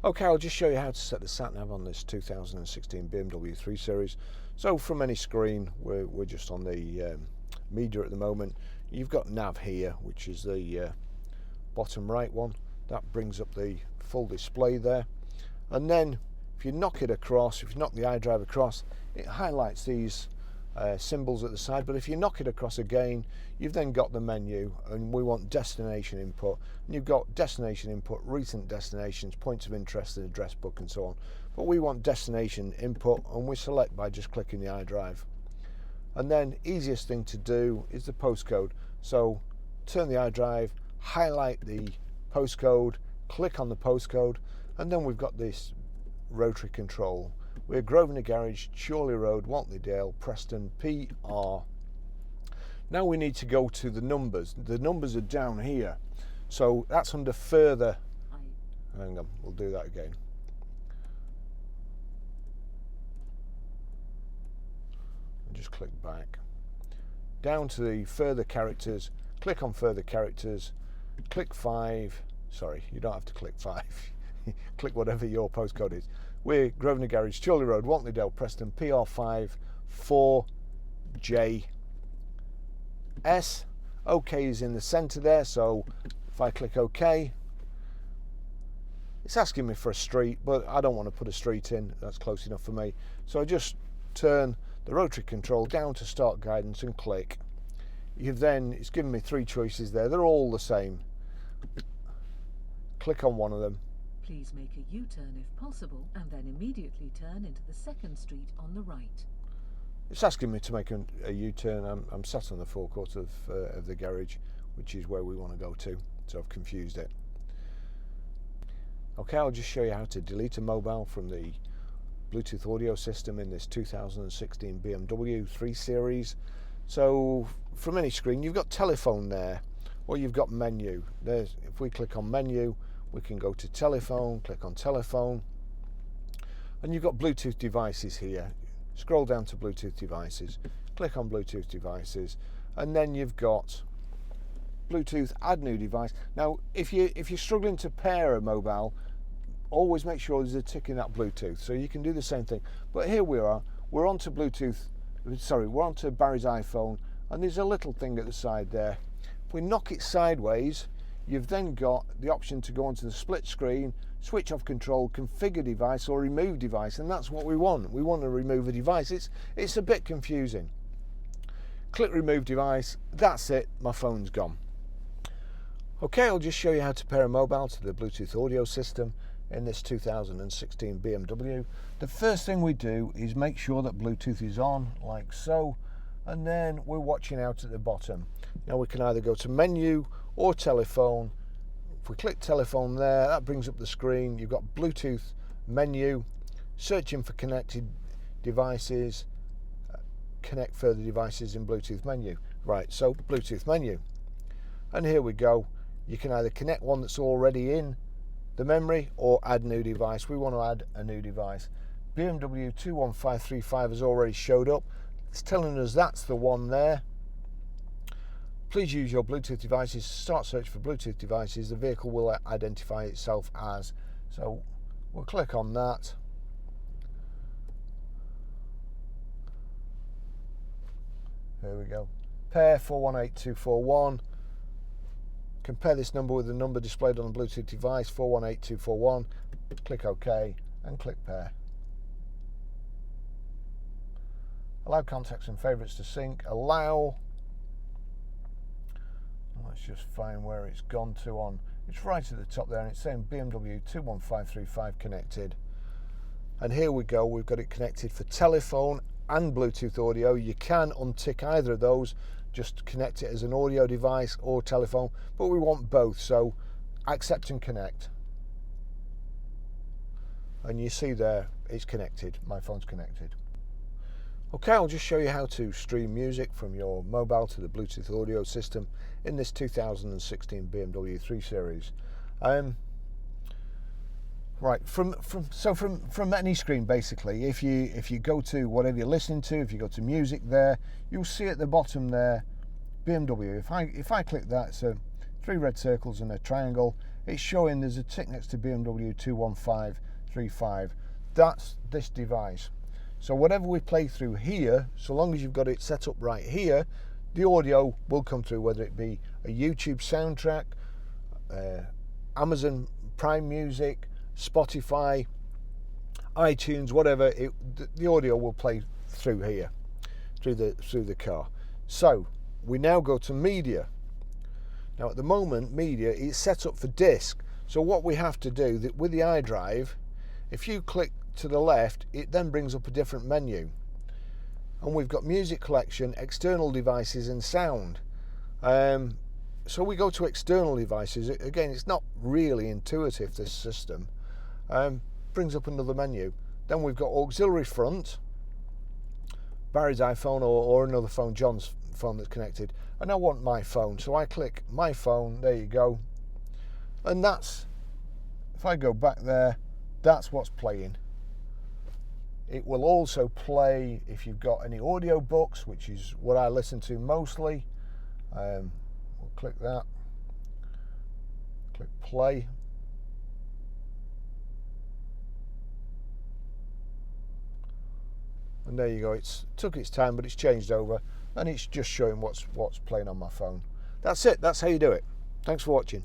Okay, I'll just show you how to set the sat-nav on this 2016 BMW 3 Series. So from any screen, we're just on the media at the moment. You've got nav here, which is the bottom right one. That brings up the full display there. And then if you knock it across, if you knock the iDrive across, it highlights these symbols at the side. But if you knock it across again, you've then got the menu, and we want destination input. And you've got destination input, recent destinations, points of interest, and address book, and so on. But we want destination input, and we select by just clicking the iDrive. And then easiest thing to do is the postcode. So turn the iDrive, highlight the postcode, click on the postcode, and then we've got this rotary control. We're Grosvenor Garage, Chorley Road, Wantleydale, Preston, PR. Now we need to go to the numbers. The numbers are down here. So that's under further. Hang on, we'll do that again. And just click back. Down to the further characters, click on further characters, click 5. Sorry, you don't have to click 5. Click whatever your postcode is. We're Grosvenor Garage, Chorley Road, Wantleydale, Preston, PR5 4JS. OK is in the centre there, so if I click OK, it's asking me for a street, but I don't want to put a street in. That's close enough for me. So I just turn the rotary control down to start guidance and click. It's given me 3 choices there. They're all the same. Click on one of them. Please make a U-turn if possible, and then immediately turn into the second street on the right. It's asking me to make a U-turn. I'm sat on the forecourt of the garage, which is where we want to go to, so I've confused it. Okay, I'll just show you how to delete a mobile from the Bluetooth audio system in this 2016 BMW 3 Series. So from any screen, you've got telephone there, or you've got menu. If we click on menu, we can go to telephone, click on telephone, and you've got Bluetooth devices here. Scroll down to Bluetooth devices, click on Bluetooth devices, and then you've got Bluetooth add new device. Now if you're struggling to pair a mobile, always make sure there's a tick in that Bluetooth, so you can do the same thing. But here we're onto Bluetooth, we're onto Barry's iPhone, and there's a little thing at the side there. If we knock it sideways, you've then got the option to go onto the split screen, switch off control, configure device, or remove device, and that's what we want. We want to remove a device. It's a bit confusing. Click remove device, that's it, my phone's gone. Okay, I'll just show you how to pair a mobile to the Bluetooth audio system in this 2016 BMW. The first thing we do is make sure that Bluetooth is on, like so, and then we're watching out at the bottom. Now we can either go to menu or telephone. If we click telephone there, that brings up the screen. You've got Bluetooth menu, searching for connected devices, connect further devices in Bluetooth menu. Right, so Bluetooth menu. And here we go. You can either connect one that's already in the memory or add new device. We want to add a new device. BMW 21535 has already showed up. It's telling us that's the one there. Please use your Bluetooth devices to start search for Bluetooth devices. The vehicle will identify itself as. So we'll click on that. There we go. Pair 418241. Compare this number with the number displayed on the Bluetooth device, 418241. Click OK and click pair. Allow contacts and favourites to sync. Allow. Let's just find where it's gone to on. It's right at the top there, and it's saying BMW 21535 connected. And here we go. We've got it connected for telephone and Bluetooth audio. You can untick either of those. Just connect it as an audio device or telephone, but we want both, so accept and connect. And you see there, it's connected. My phone's connected. Okay, I'll just show you how to stream music from your mobile to the Bluetooth audio system in this 2016 BMW 3 Series. Right, from any screen basically, if you go to whatever you're listening to, if you go to music there, you'll see at the bottom there BMW. If I click that, so 3 red circles and a triangle, it's showing there's a tick next to BMW 21535. That's this device. So whatever we play through here, so long as you've got it set up right here, the audio will come through, whether it be a YouTube soundtrack, Amazon Prime Music, Spotify, iTunes, whatever, the audio will play through here, through the car. So we now go to media. Now at the moment, media is set up for disc. So what we have to do with the iDrive, if you click to the left, it then brings up a different menu. And we've got music collection, external devices and sound. So we go to external devices. Again, it's not really intuitive, this system. Brings up another menu. Then we've got auxiliary front, Barry's iPhone or another phone, John's phone that's connected. And I want my phone, so I click my phone, there you go. And that's, if I go back there, that's what's playing. It will also play if you've got any audio books, which is what I listen to mostly. We'll click that, click play. And there you go, it's took its time, but it's changed over and it's just showing what's playing on my phone. That's it, that's how you do it. Thanks for watching.